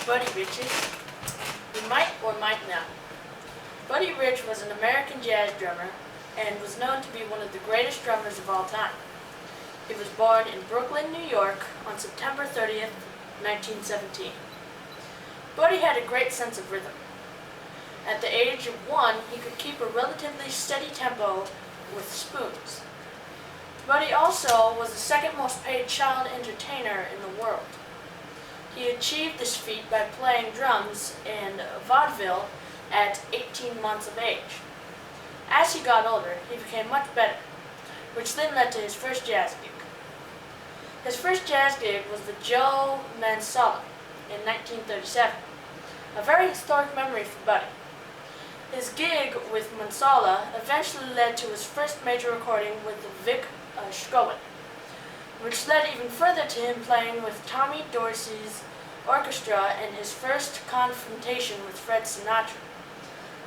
Buddy Rich's? You might or might not. Buddy Rich was an American jazz drummer and was known to be one of the greatest drummers of all time. He was born in Brooklyn, New York on September 30th, 1917. Buddy had a great sense of rhythm. At the age of 1, he could keep a relatively steady tempo with spoons. Buddy also was the second most paid child entertainer in the world. He achieved this feat by playing drums in vaudeville at 18 months of age. As he got older, he became much better, which then led to his first jazz gig. His first jazz gig was with Joe Mansola in 1937, a very historic memory for Buddy. His gig with Mansola eventually led to his first major recording with Vic Scowen, which led even further to him playing with Tommy Dorsey's orchestra and his first confrontation with Fred Sinatra.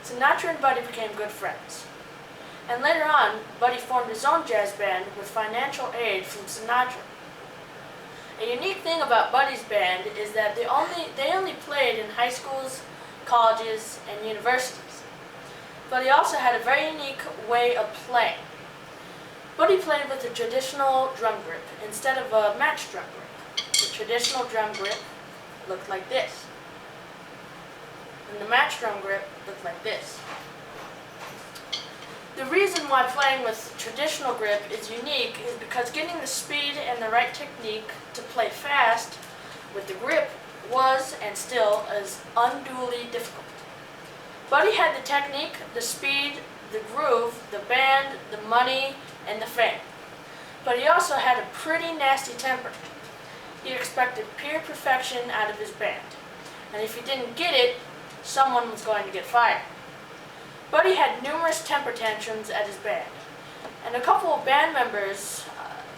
Sinatra and Buddy became good friends. And later on, Buddy formed his own jazz band with financial aid from Sinatra. A unique thing about Buddy's band is that they only played in high schools, colleges, and universities. But he also had a very unique way of playing. Buddy played with a traditional drum grip instead of a match drum grip. The traditional drum grip looked like this, and the match drum grip looked like this. The reason why playing with traditional grip is unique is because getting the speed and the right technique to play fast with the grip was and still is unduly difficult. Buddy had the technique, the speed, the groove, the band, the money, and the fame. But he also had a pretty nasty temper. He expected pure perfection out of his band, and if he didn't get it, someone was going to get fired. Buddy had numerous temper tantrums at his band, and a couple of band members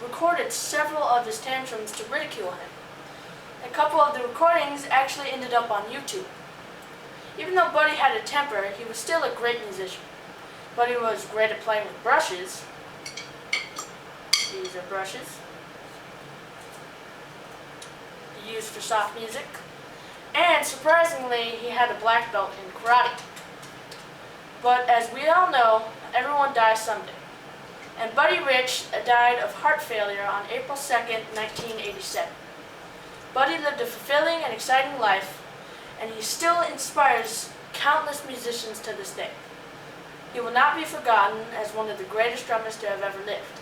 recorded several of his tantrums to ridicule him. A couple of the recordings actually ended up on YouTube. Even though Buddy had a temper, he was still a great musician. Buddy was great at playing with brushes. These are brushes used for soft music. And surprisingly, he had a black belt in karate. But as we all know, everyone dies someday. And Buddy Rich died of heart failure on April 2nd, 1987. Buddy lived a fulfilling and exciting life, and he still inspires countless musicians to this day. He will not be forgotten as one of the greatest drummers to have ever lived.